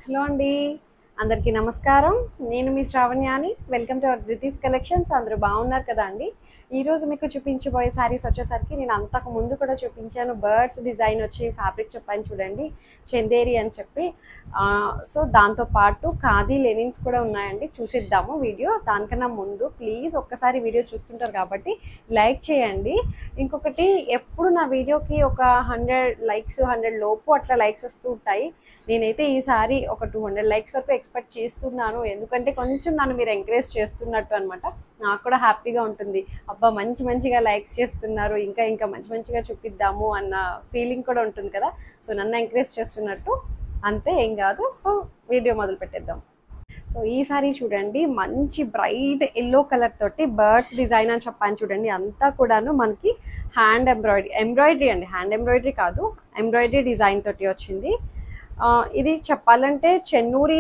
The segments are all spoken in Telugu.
హలో అండి, అందరికీ నమస్కారం. నేను మీ శ్రావణ్యాని. Welcome to our Dhruti's collections. అందరూ బాగున్నారు కదా అండి. ఈరోజు మీకు చూపించబోయే శారీస్ వచ్చేసరికి నేను అంతకు ముందు కూడా చూపించాను. బర్డ్స్ డిజైన్ వచ్చి ఫ్యాబ్రిక్ చెప్పాను చూడండి, చందేరి అని చెప్పి. సో దాంతోపాటు ఖాదీ లెనిన్స్ కూడా ఉన్నాయండి. చూసిద్దాము వీడియో. దానికన్నా ముందు ప్లీజ్ ఒక్కసారి వీడియో చూస్తుంటారు కాబట్టి లైక్ చేయండి. ఇంకొకటి, ఎప్పుడు నా వీడియోకి ఒక 100 లైక్స్ 100 లోపు అట్లా లైక్స్ వస్తూ ఉంటాయి. నేనైతే ఈసారి ఒక 200 లైక్స్ వరకు ఎక్స్పెక్ట్ చేస్తున్నాను. ఎందుకంటే కొంచెం నన్ను మీరు ఎంకరేజ్ చేస్తున్నట్టు అనమాట. నాకు కూడా హ్యాపీగా ఉంటుంది. అబ్బా, మంచిగా లైక్స్ చేస్తున్నారు, ఇంకా ఇంకా మంచిగా చూపిద్దాము అన్న ఫీలింగ్ కూడా ఉంటుంది కదా. సో నన్ను ఎంకరేజ్ చేస్తున్నట్టు అంతే, ఏం కాదు. సో వీడియో మొదలు పెట్టేద్దాం. సో ఈసారి చూడండి, మంచి బ్రైట్ ఎల్లో కలర్ తోటి బర్డ్స్ డిజైన్ అని చెప్పాను చూడండి. అంతా కూడాను మనకి హ్యాండ్ ఎంబ్రాయిడరీ అండి. హ్యాండ్ ఎంబ్రాయిడరీ కాదు, ఎంబ్రాయిడరీ డిజైన్ తోటి వచ్చింది. ఇది చెప్పాలంటే చెన్నూరి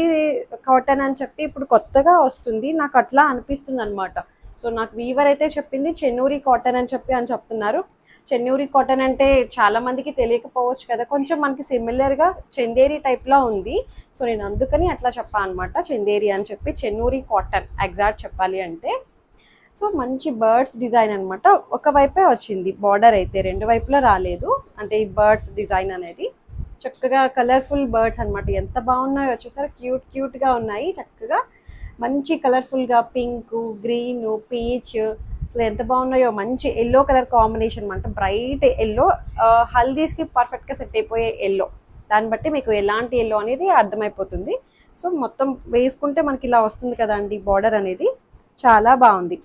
కాటన్ అని చెప్పి ఇప్పుడు కొత్తగా వస్తుంది, నాకు అట్లా అనిపిస్తుంది అనమాట. సో నాకు వీవర్ అయితే చెప్పింది చెన్నూరి కాటన్ అని చెప్తున్నారు. చెన్నూరి కాటన్ అంటే చాలా మందికి తెలియకపోవచ్చు కదా, కొంచెం మనకి సిమిలర్గా చందేరి టైప్లో ఉంది. సో నేను అందుకని అట్లా చెప్పాను అనమాట, చందేరి అని చెప్పి చెన్నూరి కాటన్ ఎగ్జాక్ట్ చెప్పాలి అంటే. సో మంచి బర్డ్స్ డిజైన్ అనమాట. ఒకవైపే వచ్చింది బార్డర్, అయితే రెండు వైపులా రాలేదు. అంటే ఈ బర్డ్స్ డిజైన్ అనేది చక్కగా కలర్ఫుల్ బర్డ్స్ అనమాట. ఎంత బాగున్నాయో చూసారా, క్యూట్గా ఉన్నాయి. చక్కగా మంచి కలర్ఫుల్గా పింక్, గ్రీన్, పీచ్, అసలు ఎంత బాగున్నాయో. మంచి ఎల్లో కలర్ కాంబినేషన్ అనమాట, బ్రైట్ ఎల్లో. హల్దీస్కి పర్ఫెక్ట్గా సెట్ అయిపోయే ఎల్లో. దాన్ని బట్టి మీకు ఎలాంటి ఎల్లో అనేది అర్థమైపోతుంది. సో మొత్తం వేసుకుంటే మనకి ఇలా వస్తుంది కదా అండి బార్డర్ అనేది, చాలా బాగుంది.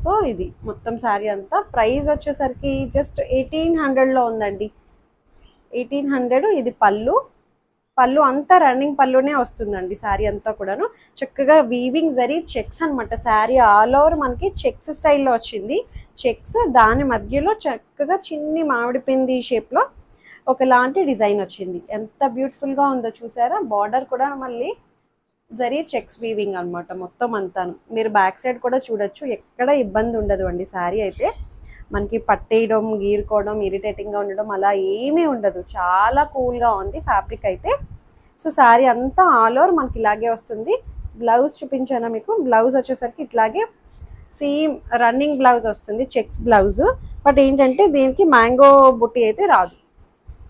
సో ఇది మొత్తం శారీ అంతా. ప్రైస్ వచ్చేసరికి జస్ట్ 1800లో ఉందండి. 1800. ఇది పళ్ళు అంతా రన్నింగ్ పళ్ళునే వస్తుందండి. శారీ అంతా కూడాను చక్కగా వీవింగ్ జరీ చెక్స్ అనమాట. శారీ ఆల్ ఓవర్ మనకి చెక్స్ స్టైల్లో వచ్చింది. చెక్స్, దాని మధ్యలో చక్కగా చిన్ని మామిడి పిండి షేప్లో ఒకలాంటి డిజైన్ వచ్చింది. ఎంత బ్యూటిఫుల్గా ఉందో చూసారా. బార్డర్ కూడా మళ్ళీ జరీ చెక్స్ వీవింగ్ అనమాట మొత్తం అంతాను. మీరు బ్యాక్ సైడ్ కూడా చూడొచ్చు, ఎక్కడ ఇబ్బంది ఉండదు అండి. శారీ అయితే మనకి పట్టేయడం, గీరుకోవడం, ఇరిటేటింగ్గా ఉండడం అలా ఏమీ ఉండదు. చాలా కూల్గా ఉంది ఫ్యాబ్రిక్ అయితే. సో శారీ అంతా ఆల్ ఓవర్ మనకి ఇలాగే వస్తుంది. బ్లౌజ్ చూపించాను మీకు. బ్లౌజ్ వచ్చేసరికి ఇట్లాగే సేమ్ రన్నింగ్ బ్లౌజ్ వస్తుంది, చెక్స్ బ్లౌజ్. బట్ ఏంటంటే దీనికి మ్యాంగో బుట్టి అయితే రాదు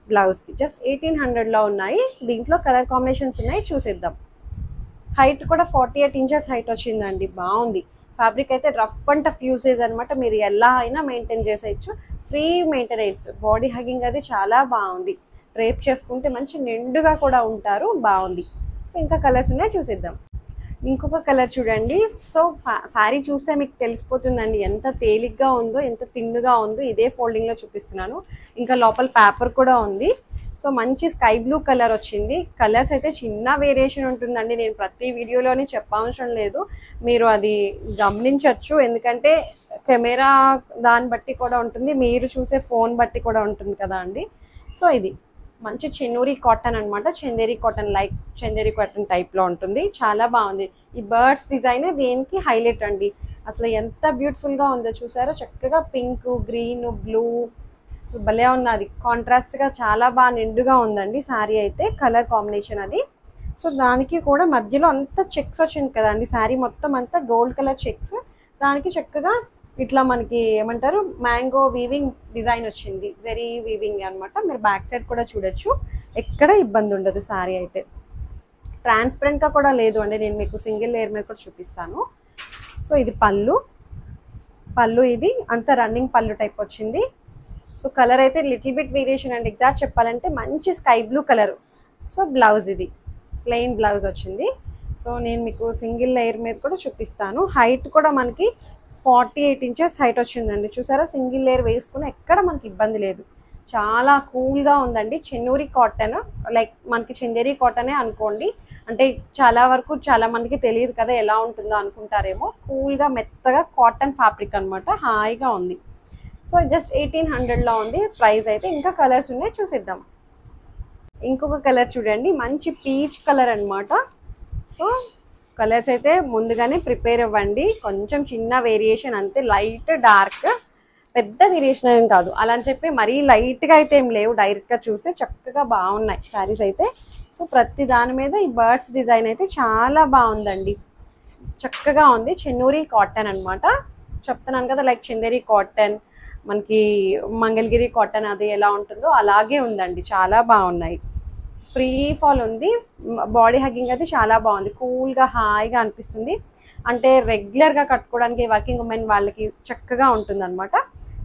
బ్లౌజ్కి. జస్ట్ 1800లో ఉన్నాయి. దీంట్లో కలర్ కాంబినేషన్స్ ఉన్నాయి, చూసేద్దాం. హైట్ కూడా 48 ఇంచెస్ హైట్ వచ్చిందండి. బాగుంది ఫ్యాబ్రిక్ అయితే. రఫ్ అండ్ టఫ్ యూసేజ్ అనమాట. మీరు ఎలా అయినా మెయింటైన్ చేసేయచ్చు, ఫ్రీ మెయింటెనెన్స్. బాడీ హగ్గింగ్ అది చాలా బాగుంది. రేప్ చేసుకుంటే మంచి నిండుగా కూడా ఉంటారు, బాగుంది. సో ఇంకా కలర్స్ ఉన్నాయి, చూసేద్దాం. ఇంకొక కలర్ చూడండి. సో శారీ చూస్తే మీకు తెలిసిపోతుందండి ఎంత తేలిగ్గా ఉందో, ఎంత తిన్నుగా ఉందో. ఇదే ఫోల్డింగ్లో చూపిస్తున్నాను. ఇంకా లోపల పేపర్ కూడా ఉంది. సో మంచి స్కై బ్లూ కలర్ వచ్చింది. కలర్స్ అయితే చిన్న వేరియేషన్ ఉంటుందండి. నేను ప్రతి వీడియోలోని చెప్పవసరం లేదు, మీరు అది గమనించవచ్చు. ఎందుకంటే కెమెరా దాన్ని బట్టి కూడా ఉంటుంది, మీరు చూసే ఫోన్ బట్టి కూడా ఉంటుంది కదా అండి. సో ఇది మంచి చెన్నూరి కాటన్ అనమాట. Chanderi cotton, like Chanderi cotton టైప్లో ఉంటుంది. చాలా బాగుంది. ఈ బర్డ్స్ డిజైన్ దీనికి హైలైట్ అండి. అసలు ఎంత బ్యూటిఫుల్గా ఉందో చూసారో. చక్కగా పింక్, గ్రీన్, బ్లూ భలే ఉన్నది. కాంట్రాస్ట్గా చాలా బాగా నిండుగా ఉందండి శారీ అయితే. కలర్ కాంబినేషన్ అది. సో దానికి కూడా మధ్యలో అంతా చెక్స్ వచ్చింది కదండి. శారీ మొత్తం అంతా గోల్డ్ కలర్ చెక్స్. దానికి చక్కగా ఇట్లా మనకి ఏమంటారు, మ్యాంగో వీవింగ్ డిజైన్ వచ్చింది, జరీ వీవింగ్ అనమాట. మీరు బ్యాక్ సైడ్ కూడా చూడొచ్చు, ఎక్కడ ఇబ్బంది ఉండదు. శారీ అయితే ట్రాన్స్పరెంట్గా కూడా లేదు అండి. నేను మీకు సింగిల్ లేయర్ మీద కూడా చూపిస్తాను. సో ఇది పళ్ళు ఇది అంతా రన్నింగ్ పళ్ళు టైప్ వచ్చింది. సో కలర్ అయితే లిటిల్ బిట్ వేరియేషన్ అండి. ఎగ్జాక్ట్ చెప్పాలంటే మంచి sky blue colour. So blouse ఇది ప్లెయిన్ బ్లౌజ్ వచ్చింది. సో నేను మీకు సింగిల్ లేయర్ మీద కూడా చూపిస్తాను. హైట్ కూడా మనకి 48 ఇంచెస్ హైట్ వచ్చిందండి. చూసారా, సింగిల్ లేయర్ వేసుకుని ఎక్కడ మనకి ఇబ్బంది లేదు. చాలా కూల్గా ఉందండి. చెన్నూరి కాటన్, లైక్ మనకి చందేరి కాటనే అనుకోండి. అంటే చాలా వరకు చాలా మందికి తెలియదు కదా ఎలా ఉంటుందో అనుకుంటారేమో. కూల్గా మెత్తగా కాటన్ ఫ్యాబ్రిక్ అనమాట, హాయిగా ఉంది. సో జస్ట్ 1800లో ఉంది ప్రైస్ అయితే. ఇంకా కలర్స్ ఉన్నాయి, చూసిద్దాం. ఇంకొక కలర్ చూడండి, మంచి పీచ్ కలర్ అనమాట. సో కలర్స్ అయితే ముందుగానే ప్రిపేర్ అవ్వండి. కొంచెం చిన్న వేరియేషన్ అంతే, లైట్ డార్క్, పెద్ద వేరియేషన్ ఏం కాదు. అలా అని చెప్పి మరీ లైట్గా అయితే ఏం లేవు. డైరెక్ట్గా చూస్తే చక్కగా బాగున్నాయి శారీస్ అయితే. సో ప్రతి దాని మీద ఈ బర్డ్స్ డిజైన్ అయితే చాలా బాగుందండి, చక్కగా ఉంది. చెన్నూరి కాటన్ అనమాట. చెప్తున్నాను కదా, లైక్ చందేరి కాటన్, మనకి మంగళగిరి కాటన్ అది ఎలా ఉంటుందో అలాగే ఉందండి. చాలా బాగున్నాయి. ఫ్రీ ఫాల్ ఉంది. బాడీ హగ్గింగ్ అయితే చాలా బాగుంది. కూల్గా హాయిగా అనిపిస్తుంది. అంటే రెగ్యులర్గా కట్టుకోవడానికి వర్కింగ్ ఉమెన్ వాళ్ళకి చక్కగా ఉంటుంది అనమాట.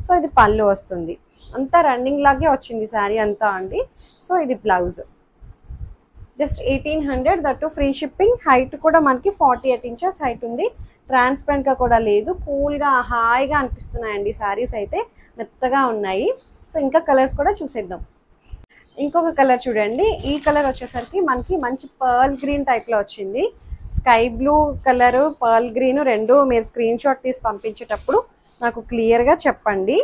సో ఇది పళ్ళు వస్తుంది. అంతా రన్నింగ్ లాగే వచ్చింది శారీ అంతా అండి. సో ఇది blouse. Just 1800, that free shipping. Height కూడా మనకి 48 ఇంచెస్ హైట్ ఉంది. ట్రాన్స్పరెంట్గా కూడా లేదు. కూల్గా హాయిగా అనిపిస్తున్నాయండి శారీస్ అయితే, మెత్తగా ఉన్నాయి. సో ఇంకా కలర్స్ కూడా చూసేద్దాం. ఇంకొక కలర్ చూడండి. ఈ కలర్ వచ్చేసరికి మనకి మంచి పర్ల్ గ్రీన్ టైప్లో వచ్చింది. Sky blue colour, pearl green రెండు మీరు స్క్రీన్ షాట్ తీసి పంపించేటప్పుడు నాకు క్లియర్గా చెప్పండి.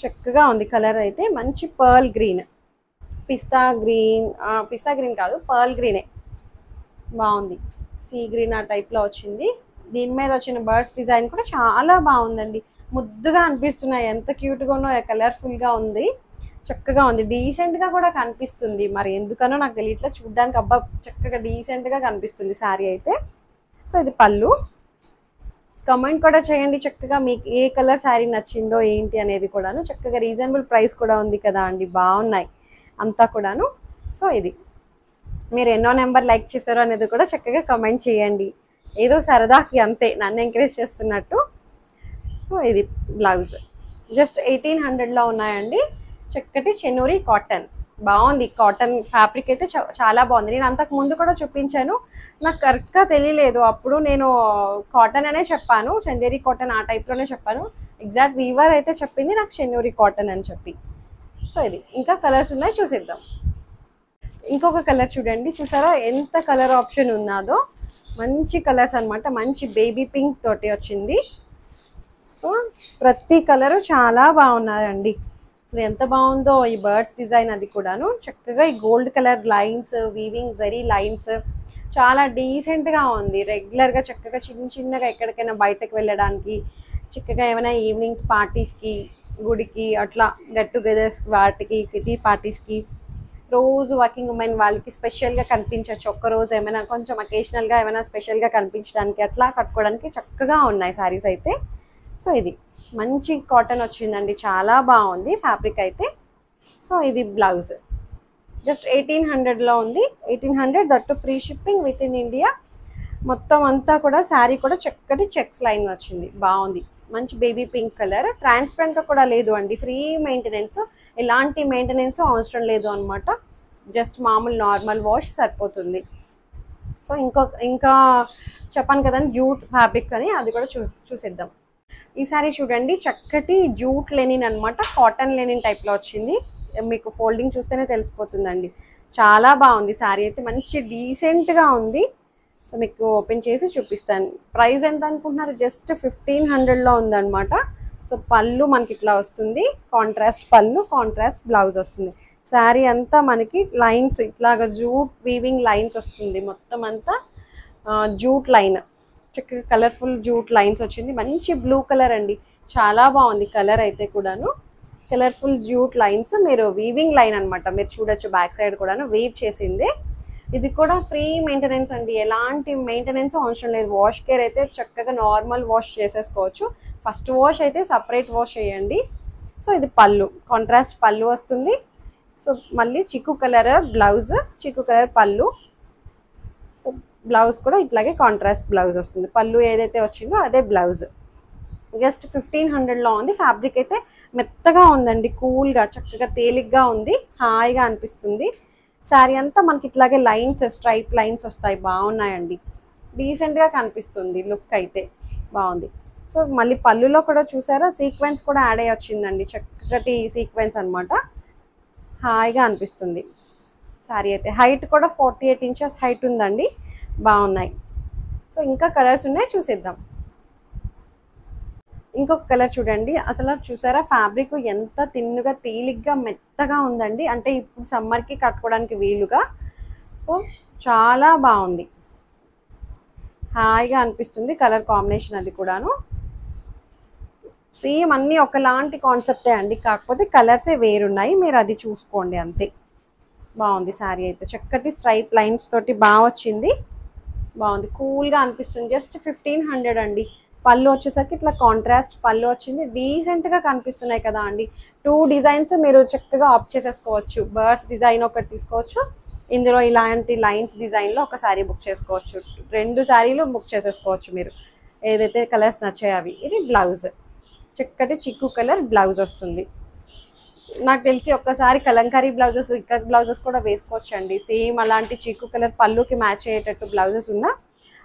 చక్కగా ఉంది కలర్ అయితే. మంచి పర్ల్ గ్రీన్, పిస్తా గ్రీన్ కాదు, పర్ల్ గ్రీనే బాగుంది. సీ గ్రీన్ ఆ టైప్లో వచ్చింది. దీని మీద వచ్చిన బర్డ్స్ డిజైన్ కూడా చాలా బాగుందండి. ముద్దుగా అనిపిస్తున్నాయి. ఎంత క్యూట్గా ఉన్నో, కలర్ఫుల్గా ఉంది, చక్కగా ఉంది. డీసెంట్గా కూడా కనిపిస్తుంది. మరి ఎందుకనో నాకు తెలియట్లా, చూడ్డానికి అబ్బా చక్కగా డీసెంట్గా కనిపిస్తుంది శారీ అయితే. సో ఇది పళ్ళు. కమెంట్ కూడా చేయండి చక్కగా, మీకు ఏ కలర్ శారీ నచ్చిందో ఏంటి అనేది కూడాను. చక్కగా రీజనబుల్ ప్రైస్ కూడా ఉంది కదా అండి, బాగున్నాయి అంతా కూడాను. సో ఇది మీరు ఎన్నో నెంబర్ లైక్ చేశారో అనేది కూడా చక్కగా కమెంట్ చేయండి. ఏదో సరదాకి అంతే, నన్ను ఎంకరేజ్ చేస్తున్నట్టు. సో ఇది బ్లౌజ్. జస్ట్ 1800లో ఉన్నాయండి. చక్కటి చెన్నూరి కాటన్, బాగుంది. కాటన్ ఫ్యాబ్రిక్ అయితే చాలా బాగుంది. నేను అంతకు ముందు కూడా చూపించాను, నాకు కరెక్ట్గా తెలియలేదు. అప్పుడు నేను కాటన్ అనే చెప్పాను, చందేరి కాటన్ ఆ టైప్లోనే చెప్పాను. ఎగ్జాక్ట్ వీవర్ అయితే చెప్పింది నాకు చెన్నూరి కాటన్ అని చెప్పి. సో ఇది ఇంకా కలర్స్ ఉన్నాయి, చూసేద్దాం. ఇంకొక కలర్ చూడండి. చూసారా ఎంత కలర్ ఆప్షన్ ఉన్నదో. మంచి కలర్స్ అనమాట. మంచి బేబీ పింక్ తోటి వచ్చింది. సో ప్రతి కలరు చాలా బాగున్నాయండి. అసలు ఎంత బాగుందో ఈ బర్డ్స్ డిజైన్. అది కూడాను చక్కగా ఈ gold colour lines, weaving zari lines చాలా డీసెంట్గా ఉంది. రెగ్యులర్గా చక్కగా చిన్నగా ఎక్కడికైనా బయటకు వెళ్ళడానికి, చక్కగా ఏమైనా ఈవినింగ్స్ పార్టీస్కి, గుడికి, అట్లా గెట్ టుగెదర్స్, వాటికి కిటీ పార్టీస్కి, రోజు వర్కింగ్ ఉమెన్ వాళ్ళకి స్పెషల్గా కనిపించవచ్చు. ఒక్కరోజు ఏమైనా కొంచెం అకేషనల్గా ఏమైనా స్పెషల్గా కనిపించడానికి అట్లా కట్టుకోవడానికి చక్కగా ఉన్నాయి శారీస్ అయితే. సో ఇది మంచి కాటన్ వచ్చిందండి, చాలా బాగుంది ఫ్యాబ్రిక్ అయితే. సో ఇది బ్లౌజ్. జస్ట్ 1800లో ఉంది. 1800, that free shipping with in India. మొత్తం అంతా కూడా శారీ కూడా చక్కటి చెక్స్ లైన్ వచ్చింది, బాగుంది. మంచి బేబీ పింక్ కలర్. ట్రాన్స్పరెంట్గా కూడా లేదు అండి, ఫ్రీ మెయింటెనెన్స్. ఎలాంటి మెయింటెనెన్స్ అవసరం లేదు అనమాట. జస్ట్ మామూలు నార్మల్ వాష్ సరిపోతుంది. సో ఇంకా చెప్పాను కదండి జూట్ ఫ్యాబ్రిక్ అని, అది కూడా చూసేద్దాం. ఈ సారీ చూడండి, చక్కటి జూట్ లెనిన్ అనమాట. కాటన్ లెనిన్ టైప్లో వచ్చింది. మీకు ఫోల్డింగ్ చూస్తేనే తెలిసిపోతుందండి. చాలా బాగుంది శారీ అయితే, మంచి డీసెంట్గా ఉంది. సో మీకు ఓపెన్ చేసి చూపిస్తాను. ప్రైస్ ఎంత అనుకుంటున్నారు? జస్ట్ 1500లో ఉందన్నమాట. సో పళ్ళు మనకి ఇట్లా వస్తుంది, కాంట్రాస్ట్ పళ్ళు, కాంట్రాస్ట్ బ్లౌజ్ వస్తుంది. శారీ అంతా మనకి లైన్స్ ఇట్లాగా జూట్ వీవింగ్ లైన్స్ వస్తుంది. మొత్తం అంతా జూట్ లైన్, చక్కగా కలర్ఫుల్ జూట్ లైన్స్ వచ్చింది. మంచి బ్లూ కలర్ అండి, చాలా బాగుంది కలర్ అయితే కూడాను. కలర్ఫుల్ జూట్ లైన్స్, మీరు వీవింగ్ లైన్ అనమాట. మీరు చూడొచ్చు బ్యాక్ సైడ్ కూడాను వీవ్ చేసింది. ఇది కూడా ఫ్రీ మెయింటెనెన్స్ అండి, ఎలాంటి మెయింటెనెన్స్ అవసరం లేదు. వాష్ కేర్ అయితే చక్కగా నార్మల్ వాష్ చేసేసుకోవచ్చు. ఫస్ట్ వాష్ అయితే సపరేట్ వాష్ చేయండి. సో ఇది పళ్ళు, కాంట్రాస్ట్ పళ్ళు వస్తుంది. సో మళ్ళీ చిక్కు కలర్ బ్లౌజ్, చిక్కు కలర్ పళ్ళు. సో బ్లౌజ్ కూడా ఇట్లాగే కాంట్రాస్ట్ బ్లౌజ్ వస్తుంది. పళ్ళు ఏదైతే వచ్చిందో అదే బ్లౌజ్. జస్ట్ 1500లో ఉంది. ఫ్యాబ్రిక్ అయితే మెత్తగా ఉందండి, కూల్గా చక్కగా తేలిగ్గా ఉంది, హాయిగా అనిపిస్తుంది. శారీ అంతా మనకి ఇట్లాగే లైన్స్, స్ట్రైప్ లైన్స్ వస్తాయి, బాగున్నాయండి. డీసెంట్గా కనిపిస్తుంది, లుక్ అయితే బాగుంది. సో మళ్ళీ పళ్ళులో కూడా చూసారా సీక్వెన్స్ కూడా యాడ్ అయ్యి వచ్చిందండి, చక్కటి సీక్వెన్స్ అనమాట. హాయిగా అనిపిస్తుంది శారీ అయితే. హైట్ కూడా 48 ఇంచెస్ హైట్ ఉందండి, బాగున్నాయి. సో ఇంకా కలర్స్ ఉన్నాయి, చూసేద్దాం. ఇంకొక కలర్ చూడండి. అసలు చూసారా ఫ్యాబ్రిక్ ఎంత తిన్నుగా తేలిగ్గా మెత్తగా ఉందండి, అంటే ఇప్పుడు సమ్మర్కి కట్టుకోవడానికి వీలుగా. సో చాలా బాగుంది, హాయిగా అనిపిస్తుంది కలర్ కాంబినేషన్. అది కూడాను సేమ్ అన్నీ ఒకలాంటి కాన్సెప్టే అండి, కాకపోతే కలర్సే వేరున్నాయి, మీరు అది చూసుకోండి అంతే. బాగుంది శారీ అయితే, చక్కటి స్ట్రైప్ లైన్స్ తోటి బాగా వచ్చింది, బాగుంది, కూల్గా అనిపిస్తుంది. జస్ట్ 1500 అండి. పళ్ళు వచ్చేసరికి ఇట్లా కాంట్రాస్ట్ పళ్ళు వచ్చింది, డీసెంట్గా కనిపిస్తున్నాయి కదా అండి. 2 డిజైన్స్ మీరు చక్కగా ఆప్ట్ చేసేసుకోవచ్చు. బర్డ్స్ డిజైన్ ఒకటి తీసుకోవచ్చు, ఇందులో ఇలాంటి లైన్స్ డిజైన్లో ఒక శారీ బుక్ చేసుకోవచ్చు. 2 శారీలు బుక్ చేసేసుకోవచ్చు మీరు, ఏదైతే కలర్స్ నచ్చాయి అవి. ఇది బ్లౌజ్, చక్కటి చిక్కు కలర్ బ్లౌజ్ వస్తుంది. నాకు తెలిసి ఒక్కసారి కలంకారీ బ్లౌజెస్, ఇక్కత్ బ్లౌజెస్ కూడా వేసుకోవచ్చు అండి. సేమ్ అలాంటి చిక్కు కలర్ పళ్ళుకి మ్యాచ్ అయ్యేటట్టు బ్లౌజెస్ ఉన్నా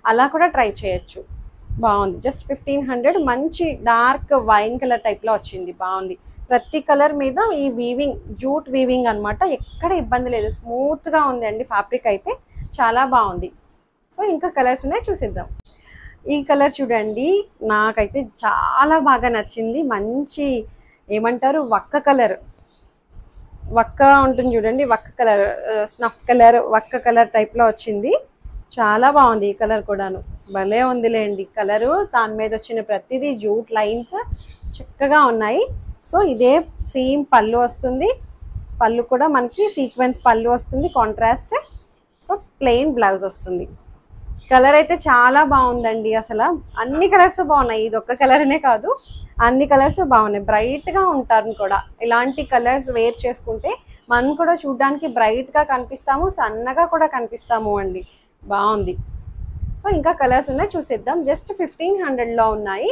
అలా కూడా ట్రై చేయొచ్చు. బాగుంది, జస్ట్ 1500. మంచి డార్క్ వైన్ కలర్ టైప్లో వచ్చింది, బాగుంది. ప్రతి కలర్ మీద ఈ వీవింగ్, జూట్ వీవింగ్ అనమాట, ఎక్కడ ఇబ్బంది లేదు, స్మూత్గా ఉంది అండి. ఫ్యాబ్రిక్ అయితే చాలా బాగుంది. సో ఇంకా కలర్స్ ఉన్నాయి, చూసిద్దాం. ఈ కలర్ చూడండి, నాకైతే చాలా బాగా నచ్చింది. మంచి ఏమంటారు, వక్క కలర్, వక్క ఉంటుంది చూడండి, వక్క కలర్, స్నఫ్ కలర్, వక్క కలర్ టైప్లో వచ్చింది. చాలా బాగుంది ఈ కలర్ కూడాను, భలే ఉందిలేండి కలరు. దాని మీద వచ్చిన ప్రతిదీ జూట్ లైన్స్ చక్కగా ఉన్నాయి. సో ఇదే సేమ్ పళ్ళు వస్తుంది, పళ్ళు కూడా మనకి సీక్వెన్స్ పళ్ళు వస్తుంది కాంట్రాస్ట్. సో ప్లెయిన్ బ్లౌజ్ వస్తుంది. కలర్ అయితే చాలా బాగుందండి, అసలు అన్ని కలర్స్ బాగున్నాయి, ఇది ఒక్క కలర్ అనే కాదు, అన్ని కలర్స్ బాగున్నాయి. బ్రైట్గా ఉంటారు కూడా, ఇలాంటి కలర్స్ వేర్ చేసుకుంటే మనం కూడా చూడడానికి బ్రైట్గా కనిపిస్తాము, సన్నగా కూడా కనిపిస్తాము అండి. బాగుంది. సో ఇంకా కలర్స్ ఉన్నాయి, చూసేద్దాం. జస్ట్ 1500లో ఉన్నాయి.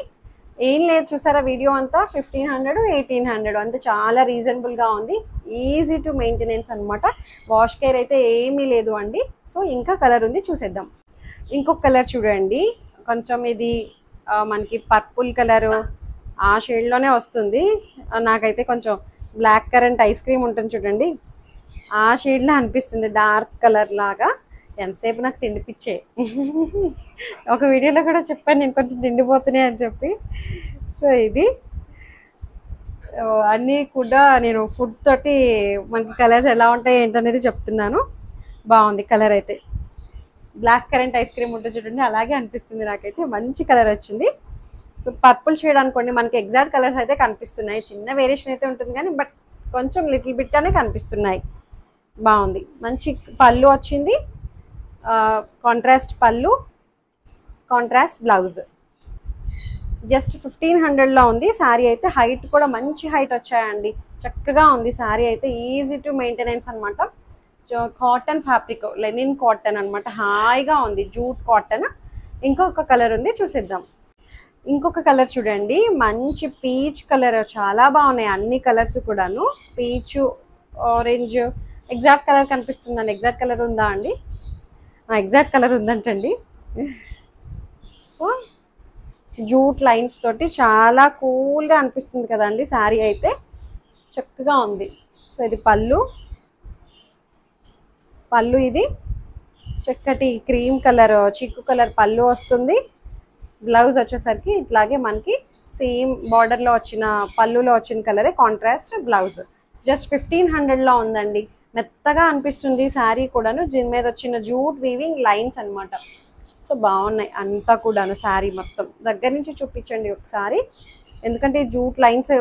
ఏం లేదు, చూసారా వీడియో అంతా 1500, 1800 అంతే, చాలా రీజనబుల్గా ఉంది. ఈజీ టు మెయింటెనెన్స్ అనమాట, వాష్ కేర్ అయితే ఏమీ లేదు అండి. సో ఇంకా కలర్ ఉంది, చూసేద్దాం. ఇంకొక కలర్ చూడండి, కొంచెం ఇది మనకి పర్పుల్ కలరు ఆ షేడ్లోనే వస్తుంది. నాకైతే కొంచెం బ్లాక్ కరెంట్ ఐస్ క్రీమ్ ఉంటుంది చూడండి, ఆ షేడ్లో అనిపిస్తుంది, డార్క్ కలర్ లాగా. ఎంతసేపు నాకు తిండిపిచ్చే, ఒక వీడియోలో కూడా చెప్పాను నేను కొంచెం తిండిపోతున్నాయి అని చెప్పి. సో ఇది అన్నీ కూడా నేను ఫుడ్ తోటి మనకి కలర్స్ ఎలా ఉంటాయి ఏంటనేది చెప్తున్నాను. బాగుంది కలర్ అయితే, బ్లాక్ కరెంట్ ఐస్ క్రీమ్ ఉంటుంది చూడండి, అలాగే అనిపిస్తుంది నాకైతే. మంచి కలర్ వచ్చింది. సో పర్పుల్ షేడ్ అనుకోండి, మనకి ఎగ్జాక్ట్ కలర్స్ అయితే కనిపిస్తున్నాయి, చిన్న వేరియేషన్ అయితే ఉంటుంది కానీ బట్ కొంచెం లిటిల్ బిట్ అనే కనిపిస్తున్నాయి. బాగుంది, మంచి పళ్ళు వచ్చింది, కాంట్రాస్ట్ పళ్ళు, కాంట్రాస్ట్ బ్లౌజ్. జస్ట్ 1500లో ఉంది శారీ అయితే. హైట్ కూడా మంచి హైట్ వచ్చాయండి, చక్కగా ఉంది శారీ అయితే. ఈజీ టు మెయింటెనెన్స్ అనమాట, కాటన్ ఫ్యాబ్రిక్, లెనిన్ కాటన్ అనమాట, హాయిగా ఉంది, జూట్ కాటన్. ఇంకొక కలర్ ఉంది, చూసేద్దాం. ఇంకొక కలర్ చూడండి, మంచి పీచ్ కలర్, చాలా బాగున్నాయి అన్ని కలర్స్ కూడాను. పీచు, ఆరెంజ్, ఎగ్జాక్ట్ కలర్ కనిపిస్తుందండి. ఎగ్జాక్ట్ కలర్ ఉందా అండి? ఎగ్జాక్ట్ కలర్ ఉందంటండి. సో జూట్ లైన్స్ తోటి చాలా కూల్గా అనిపిస్తుంది కదండి శారీ అయితే, చక్కగా ఉంది. సో ఇది పళ్ళు, పళ్ళు ఇది చక్కటి క్రీమ్ కలర్, చిక్కు కలర్ పళ్ళు వస్తుంది. బ్లౌజ్ వచ్చేసరికి ఇట్లాగే మనకి సేమ్ బార్డర్లో వచ్చిన, పళ్ళులో వచ్చిన కలరే కాంట్రాస్ట్ బ్లౌజ్. జస్ట్ 1500లో ఉందండి. మెత్తగా అనిపిస్తుంది శారీ కూడాను, దీని మీద వచ్చిన జూట్ వీవింగ్ లైన్స్ అనమాట. సో బాగున్నాయి అంతా కూడాను, శారీ మొత్తం దగ్గర నుంచి చూపించండి ఒకసారి, ఎందుకంటే జూట్ లైన్స్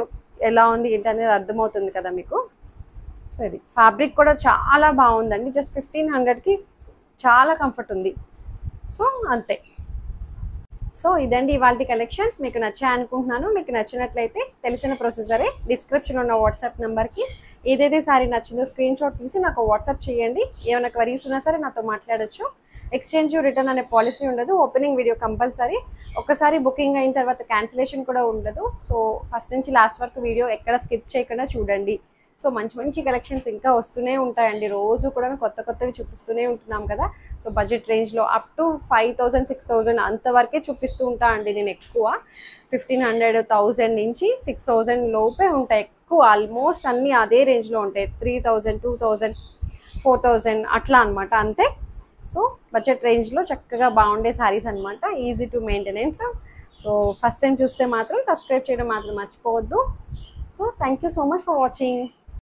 ఎలా ఉంది ఏంటి అనేది అర్థమవుతుంది కదా మీకు. సో ఇది ఫ్యాబ్రిక్ కూడా చాలా బాగుందండి, జస్ట్ 1500కి చాలా కంఫర్ట్ ఉంది. సో అంతే. సో ఇదండి ఇవాళ కలెక్షన్స్. మీకు నచ్చాయి అనుకుంటున్నాను. మీకు నచ్చినట్లయితే తెలిసిన ప్రొసీజరే, డిస్క్రిప్షన్ ఉన్న వాట్సాప్ నెంబర్కి ఏదైతే సారీ నచ్చిందో స్క్రీన్ షాట్ తీసి నాకు వాట్సాప్ చేయండి. ఏమైనా క్వరీస్ ఉన్నా సరే నాతో మాట్లాడచ్చు. ఎక్స్చేంజ్ రిటర్న్ అనే పాలసీ ఉండదు. Opening video compulsory. ఒకసారి బుకింగ్ అయిన తర్వాత క్యాన్సిలేషన్ కూడా ఉండదు. సో ఫస్ట్ నుంచి లాస్ట్ వరకు వీడియో ఎక్కడ స్కిప్ చేయకుండా చూడండి. సో మంచి మంచి కలెక్షన్స్ ఇంకా వస్తూనే ఉంటాయండి, రోజు కూడా కొత్త కొత్తవి చూపిస్తూనే ఉంటున్నాం కదా. సో బడ్జెట్ రేంజ్లో అప్ టు 5000, 6000 అంతవరకే చూపిస్తూ ఉంటా అండి నేను. ఎక్కువ 1500, 1000 నుంచి 6000 లోపే ఉంటాయి ఎక్కువ. ఆల్మోస్ట్ అన్నీ అదే రేంజ్లో ఉంటాయి, 3000, 2000, 4000 అట్లా అనమాట, అంతే. సో బడ్జెట్ రేంజ్లో చక్కగా బాగుండే శారీస్ అనమాట, easy to maintenance. So first time చూస్తే మాత్రం సబ్స్క్రైబ్ చేయడం మాత్రం మర్చిపోవద్దు. So thank you so much for watching.